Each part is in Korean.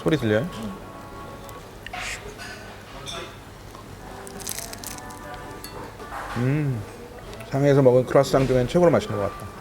소리 들려요? 상해에서 먹은 크로아상 중엔 최고로 맛있는 것 같다.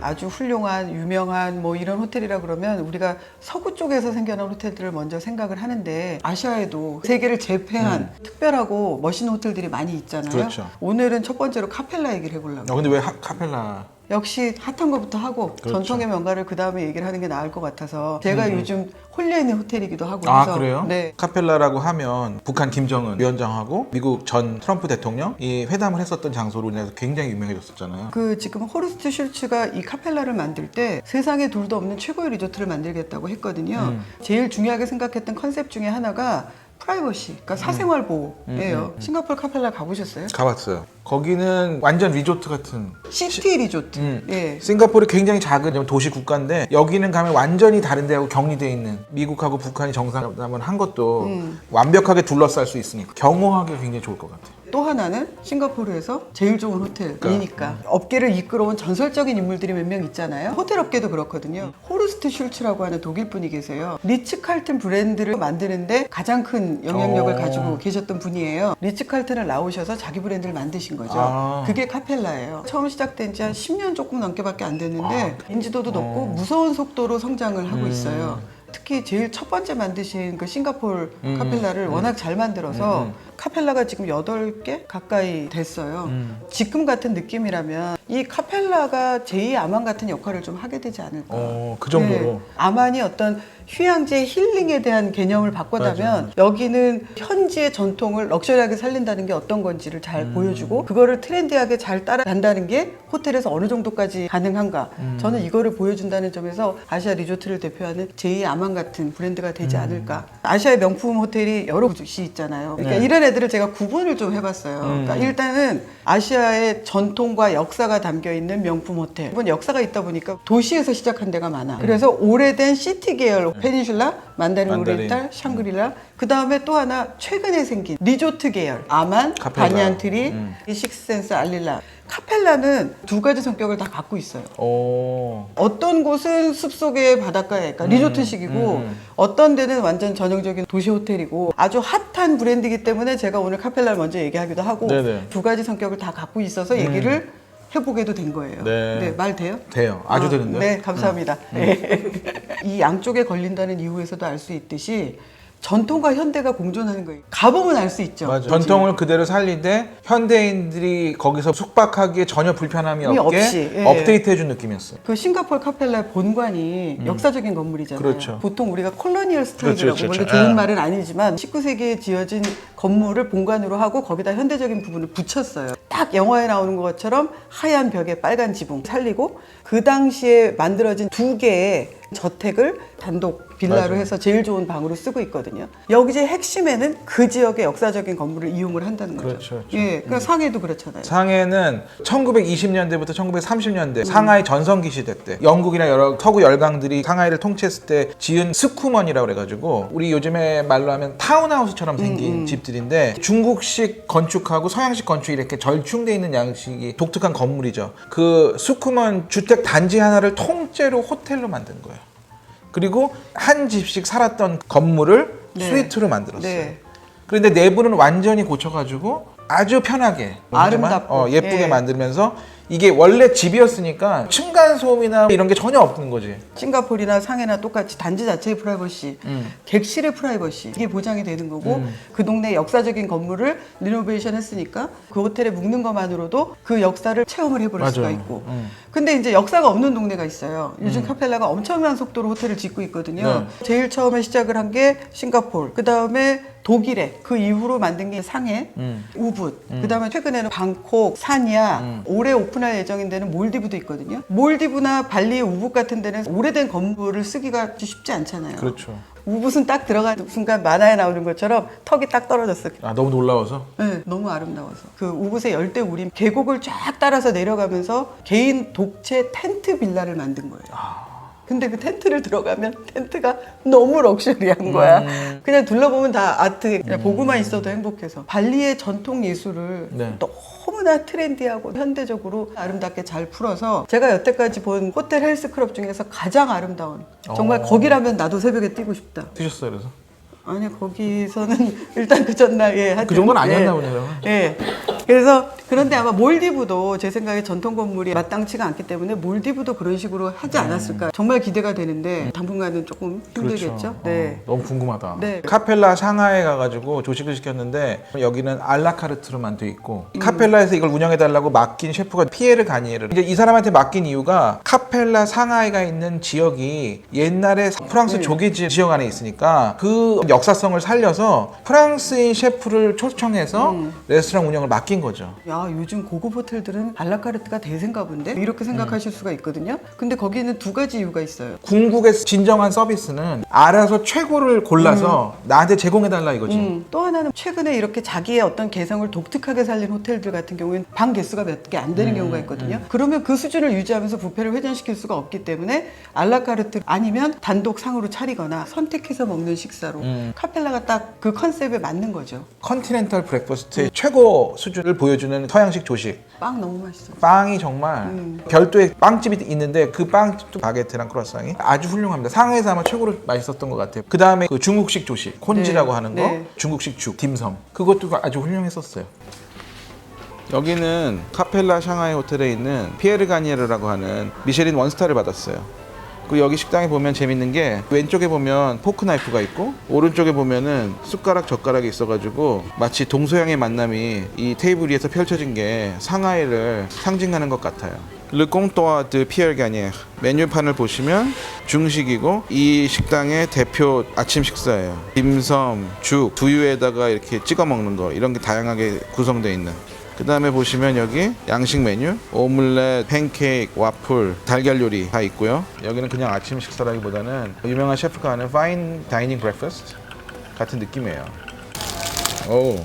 아주 훌륭한 유명한 뭐 이런 호텔이라 그러면 우리가 서구 쪽에서 생겨난 호텔들을 먼저 생각을 하는데 아시아에도 세계를 제패한 특별하고 멋있는 호텔들이 많이 있잖아요. 그렇죠. 오늘은 첫 번째로 카펠라 얘기를 해보려고. 근데 왜 카펠라? 역시 핫한 것부터 하고 그렇죠. 전통의 명가를 그 다음에 얘기를 하는 게 나을 것 같아서 제가 요즘 홀려 있는 호텔이기도 하고 아 해서 그래요? 네. 카펠라라고 하면 북한 김정은 위원장하고 미국 전 트럼프 대통령이 회담을 했었던 장소로 인해서 굉장히 유명해졌었잖아요. 그 지금 호르스트 슐츠가 이 카펠라를 만들 때 세상에 둘도 없는 최고의 리조트를 만들겠다고 했거든요. 제일 중요하게 생각했던 컨셉 중에 하나가 프라이버시, 그러니까 사생활 보호예요. 싱가포르 카펠라 가보셨어요? 가봤어요. 거기는 완전 리조트 같은 시티 리조트. 예. 싱가포르이 굉장히 작은 도시 국가인데 여기는 가면 완전히 다른 데하고 격리되어 있는 미국하고 북한이 정상회담을 한 것도 완벽하게 둘러쌀 수 있으니까 경호하기 굉장히 좋을 것 같아요. 또 하나는 싱가포르에서 제일 좋은 호텔이니까 업계를 이끌어온 전설적인 인물들이 몇 명 있잖아요. 호텔 업계도 그렇거든요. 호르스트 슐츠라고 하는 독일 분이 계세요. 리츠 칼튼 브랜드를 만드는데 가장 큰 영향력을 가지고 계셨던 분이에요. 리츠 칼튼을 나오셔서 자기 브랜드를 만드신 거죠. 그게 카펠라예요. 처음 시작된 지 한 10년 조금 넘게밖에 안 됐는데 인지도도 높고 무서운 속도로 성장을 하고 있어요. 특히 제일 첫 번째 만드신 그 싱가포르 카펠라를 워낙 잘 만들어서 카펠라가 지금 8개 가까이 됐어요. 지금 같은 느낌이라면 이 카펠라가 제2의 아만 같은 역할을 좀 하게 되지 않을까. 그 정도로. 네. 아만이 어떤 휴양지 힐링에 대한 개념을 바꿔다면 여기는 현지의 전통을 럭셔리하게 살린다는 게 어떤 건지를 잘 보여주고 그거를 트렌디하게 잘 따라간다는 게 호텔에서 어느 정도까지 가능한가. 저는 이거를 보여준다는 점에서 아시아 리조트를 대표하는 제2의 아만 같은 브랜드가 되지 않을까. 아시아의 명품 호텔이 여러 곳이 있잖아요. 그러니까 이런 애들을 제가 구분을 좀 해봤어요. 그러니까 일단은 아시아의 전통과 역사가 담겨있는 명품 호텔. 이번 역사가 있다 보니까 도시에서 시작한 데가 많아. 그래서 오래된 시티 계열 페닌슐라, 만다린 오리엔탈, 샹그릴라. 그 다음에 또 하나 최근에 생긴 리조트 계열 아만, 카펠라. 바니안트리, 식스센스 알릴라. 카펠라는 두 가지 성격을 다 갖고 있어요. 어떤 곳은 숲속의 바닷가에, 그러니까 리조트식이고 어떤 데는 완전 전형적인 도시 호텔이고 아주 핫한 브랜드이기 때문에 제가 오늘 카펠라를 먼저 얘기하기도 하고 네네. 두 가지 성격을 다 갖고 있어서 얘기를 해보게도 된 거예요. 네. 말 돼요? 돼요. 아주 되는데요. 네, 감사합니다. 네. 이 양쪽에 걸린다는 이유에서도 알 수 있듯이 전통과 현대가 공존하는 거예요. 가보면 알 수 있죠. 맞아. 전통을 그대로 살리되 현대인들이 거기서 숙박하기에 전혀 불편함이 없게 없이, 예. 업데이트해준 느낌이었어요. 그 싱가포르 카펠라의 본관이 역사적인 건물이잖아요. 그렇죠. 보통 우리가 콜로니얼 스타일이라고 그렇죠. 원래 좋은 말은 아니지만 19세기에 지어진 건물을 본관으로 하고 거기다 현대적인 부분을 붙였어요. 딱 영화에 나오는 것처럼 하얀 벽에 빨간 지붕 살리고 그 당시에 만들어진 두 개의 저택을 단독 빌라로 맞아요. 해서 제일 좋은 방으로 쓰고 있거든요. 여기의 핵심에는 그 지역의 역사적인 건물을 이용을 한다는 거죠. 그렇죠. 예, 그러니까 상해도 그렇잖아요. 상해는 1920년대부터 1930년대 상하이 전성기 시대 때 영국이나 여러 서구 열강들이 상하이를 통치했을 때 지은 스쿠먼이라고 그래가지고 우리 요즘에 말로 하면 타운하우스처럼 생긴 집들인데 중국식 건축하고 서양식 건축이 이렇게 절충돼 있는 양식이 독특한 건물이죠. 그 스쿠먼 주택 단지 하나를 통째로 호텔로 만든 거예요. 그리고 한 집씩 살았던 건물을 네. 스위트로 만들었어요. 네. 그런데 내부는 완전히 고쳐가지고 아주 편하게 아름답고 예쁘게 예. 만들면서 이게 원래 집이었으니까 층간소음이나 이런 게 전혀 없는 거지. 싱가포르나 상해나 똑같이 단지 자체의 프라이버시, 객실의 프라이버시 이게 보장이 되는 거고 그 동네 역사적인 건물을 리노베이션 했으니까 그 호텔에 묵는 것만으로도 그 역사를 체험을 해볼 수가 맞아요. 있고 근데 이제 역사가 없는 동네가 있어요. 요즘 카펠라가 엄청난 속도로 호텔을 짓고 있거든요. 제일 처음에 시작을 한 게 싱가포르, 그 다음에 독일에 그 이후로 만든 게 상해, 우붓, 그 다음에 최근에는 방콕, 사냐, 올해 오픈할 예정인 데는 몰디브도 있거든요. 몰디브나 발리, 우붓 같은 데는 오래된 건물을 쓰기가 쉽지 않잖아요. 그렇죠. 우붓은 딱 들어가는 순간 만화에 나오는 것처럼 턱이 딱 떨어졌어요. 아 너무 놀라워서. 네, 너무 아름다워서. 그 우붓의 열대우림 계곡을 쫙 따라서 내려가면서 개인 독채 텐트 빌라를 만든 거예요. 근데 그 텐트를 들어가면 텐트가 너무 럭셔리한 거야. 그냥 둘러보면 다 아트, 그냥 보고만 있어도 행복해서. 발리의 전통 예술을 네. 너무나 트렌디하고 현대적으로 아름답게 잘 풀어서 제가 여태까지 본 호텔 헬스클럽 중에서 가장 아름다운, 정말 거기라면 나도 새벽에 뛰고 싶다. 드셨어요, 그래서? 아니 거기서는 일단 그 전날 그 정도는 아니었나 보네요, 그러면. 예. 그래서 그런데 아마 몰디브도 제 생각에 전통 건물이 마땅치가 않기 때문에 몰디브도 그런 식으로 하지 않았을까. 정말 기대가 되는데 당분간은 조금 힘들겠죠. 그렇죠. 네. 너무 궁금하다. 네. 카펠라 상하이에 가가지고 조식을 시켰는데 여기는 알라카르트로만 돼 있고 카펠라에서 이걸 운영해달라고 맡긴 셰프가 피에르 가니에르. 이제 이 사람한테 맡긴 이유가 카펠라 상하이가 있는 지역이 옛날에 프랑스 조개지 지역 안에 있으니까 그 역사성을 살려서 프랑스인 셰프를 초청해서 레스토랑 운영을 맡긴 거죠. 야, 요즘 고급 호텔들은 알라카르트가 대세인가 본데? 이렇게 생각하실 수가 있거든요. 근데 거기는 두 가지 이유가 있어요. 궁극의 진정한 서비스는 알아서 최고를 골라서 나한테 제공해달라 이거지. 또 하나는 최근에 이렇게 자기의 어떤 개성을 독특하게 살린 호텔들 같은 경우에는 방 개수가 몇 개 안 되는 경우가 있거든요. 그러면 그 수준을 유지하면서 뷔페를 회전시킬 수가 없기 때문에 알라카르트 아니면 단독 상으로 차리거나 선택해서 먹는 식사로 카펠라가 딱 그 컨셉에 맞는 거죠. 컨티넨탈 브렉퍼스트의 최고 수준을 보여주는 서양식 조식. 빵 너무 맛있어. 빵이 정말 별도의 빵집이 있는데 그 빵집도 바게트랑 크루아상이 아주 훌륭합니다. 상하이에서 아마 최고로 맛있었던 것 같아요. 그 다음에 그 중국식 조식, 콘지라고 네. 하는 거, 네. 중국식 죽, 딤섬 그것도 아주 훌륭했었어요. 여기는 카펠라 샹하이 호텔에 있는 피에르 가니에르라고 하는 미쉐린 원스타를 받았어요. 그 여기 식당에 보면 재밌는 게 왼쪽에 보면 포크 나이프가 있고 오른쪽에 보면은 숟가락 젓가락이 있어가지고 마치 동서양의 만남이 이 테이블 위에서 펼쳐진 게 상하이를 상징하는 것 같아요. Le Comptoir de Pierre Garnier 메뉴판을 보시면 중식이고 이 식당의 대표 아침 식사예요. 딤섬, 죽, 두유에다가 이렇게 찍어 먹는 거 이런 게 다양하게 구성되어 있는. 그 다음에 보시면 여기 양식 메뉴, 오믈렛, 팬케이크, 와플, 달걀 요리 다 있고요. 여기는 그냥 아침 식사라기보다는 유명한 셰프가 하는 파인 다이닝 브렉퍼스트 같은 느낌이에요. 오,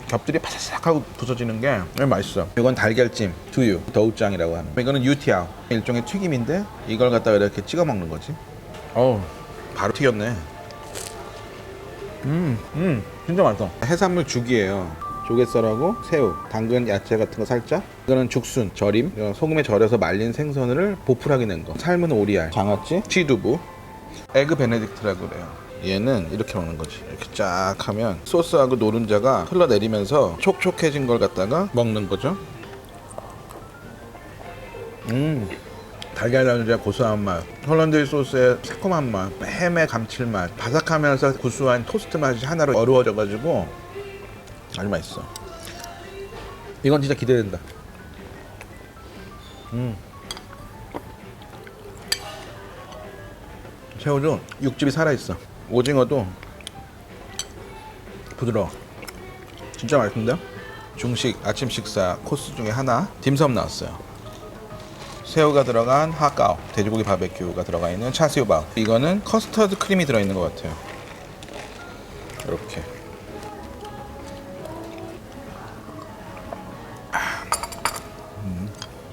겹들이 바삭하고 부서지는 게 맛있어. 이건 달걀찜, 두유, 더우짱이라고 하는. 이거는 유티아오, 일종의 튀김인데 이걸 갖다가 이렇게 찍어 먹는 거지. 바로 튀겼네. 진짜 맛있어. 해산물 죽이에요. 조갯살하고 새우, 당근, 야채 같은 거 살짝. 이거는 죽순, 절임. 이건 소금에 절여서 말린 생선을 보풀하게 낸 거. 삶은 오리알, 장아찌, 취두부, 에그 베네딕트라고 그래요. 얘는 이렇게 먹는 거지. 이렇게 쫙 하면 소스하고 노른자가 흘러내리면서 촉촉해진 걸 갖다가 먹는 거죠. 달걀 노른자 고소한 맛, 홀란드의 소스의 새콤한 맛, 햄의 감칠맛, 바삭하면서 구수한 토스트 맛이 하나로 어우러져가지고 아주 맛있어. 이건 진짜 기대된다. 새우도 육즙이 살아있어. 오징어도 부드러워. 진짜 맛있는데요? 중식 아침 식사 코스 중에 하나 딤섬 나왔어요. 새우가 들어간 하카오, 돼지고기 바베큐가 들어가 있는 차시우바오. 이거는 커스터드 크림이 들어있는 것 같아요. 이렇게.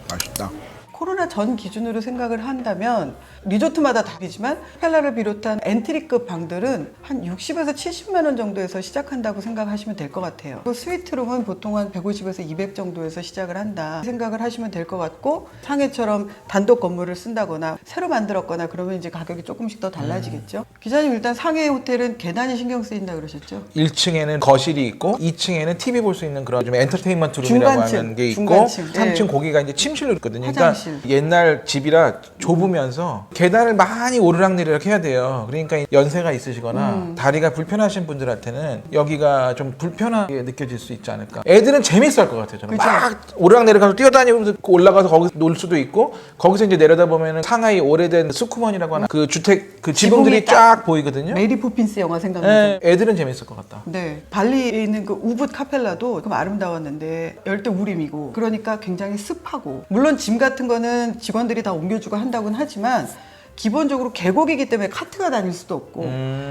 맛있다. 코로나 전 기준으로 생각을 한다면 리조트마다 다르지만 펠라를 비롯한 엔트리급 방들은 한 60에서 70만 원 정도에서 시작한다고 생각하시면 될 것 같아요. 그 스위트룸은 보통 한 150에서 200 정도에서 시작을 한다 생각을 하시면 될 것 같고, 상해처럼 단독 건물을 쓴다거나 새로 만들었거나 그러면 이제 가격이 조금씩 더 달라지겠죠. 기자님, 일단 상해 호텔은 계단이 신경 쓰인다 그러셨죠? 1층에는 거실이 있고 2층에는 TV 볼 수 있는 그런 좀 엔터테인먼트 룸이라고 중간층, 하는 게 있고 중간층. 3층 네. 거기가 이제 침실로 있거든요. 화장실. 그러니까 옛날 집이라 좁으면서 계단을 많이 오르락내리락 해야 돼요. 그러니까 연세가 있으시거나 다리가 불편하신 분들한테는 여기가 좀 불편하게 느껴질 수 있지 않을까. 애들은 재밌어 할 것 같아요. 저는 그쵸? 막 오르락내리락 뛰어다니면서 올라가서 거기서 놀 수도 있고, 거기서 이제 내려다보면 상하이 오래된 수쿠먼이라고 하는 그 주택 그 지붕들이 지붕이 딱 쫙 보이거든요. 메리 포핀스 영화 생각나죠? 애들은 재밌을 것 같다. 네, 발리에 있는 그 우붓 카펠라도 좀 아름다웠는데 열대우림이고, 그러니까 굉장히 습하고, 물론 짐 같은 거는 직원들이 다 옮겨주고 한다고는 하지만 기본적으로 계곡이기 때문에 카트가 다닐 수도 없고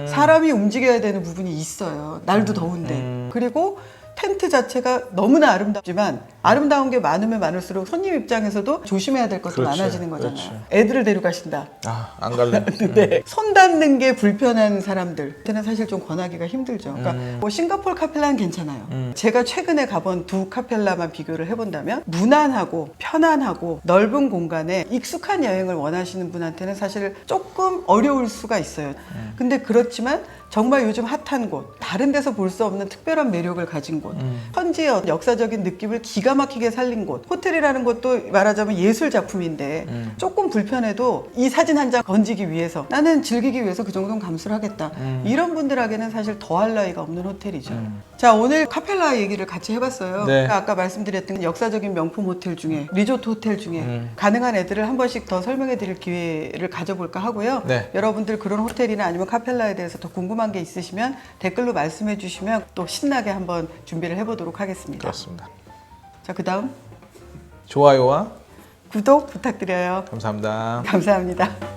사람이 움직여야 되는 부분이 있어요. 날도 더운데. 그리고 텐트 자체가 너무나 아름답지만 아름다운 게 많으면 많을수록 손님 입장에서도 조심해야 될 것도 그렇죠. 많아지는 거잖아요. 그렇죠. 애들을 데려가신다. 안 갈래. 네. 손 닿는 게 불편한 사람들한테는 사실 좀 권하기가 힘들죠. 그러니까 뭐 싱가포르 카펠라는 괜찮아요. 제가 최근에 가본 두 카펠라만 비교를 해본다면 무난하고 편안하고 넓은 공간에 익숙한 여행을 원하시는 분한테는 사실 조금 어려울 수가 있어요. 근데 그렇지만 정말 요즘 핫한 곳, 다른 데서 볼 수 없는 특별한 매력을 가진 곳, 현지의 역사적인 느낌을 기가 막히게 살린 곳, 호텔이라는 것도 말하자면 예술 작품인데 조금 불편해도 이 사진 한 장 건지기 위해서 나는 즐기기 위해서 그 정도는 감수를 하겠다. 이런 분들에게는 사실 더할 나위가 없는 호텔이죠. 자, 오늘 카펠라 얘기를 같이 해봤어요. 네. 아까 말씀드렸던 역사적인 명품 호텔 중에 리조트 호텔 중에 가능한 애들을 한 번씩 더 설명해 드릴 기회를 가져볼까 하고요. 네. 여러분들 그런 호텔이나 아니면 카펠라에 대해서 더 궁금한 게 있으시면 댓글로 말씀해 주시면 또 신나게 한번 준비를 해보도록 하겠습니다. 그렇습니다. 자, 그 다음 좋아요와 구독 부탁드려요. 감사합니다. 감사합니다.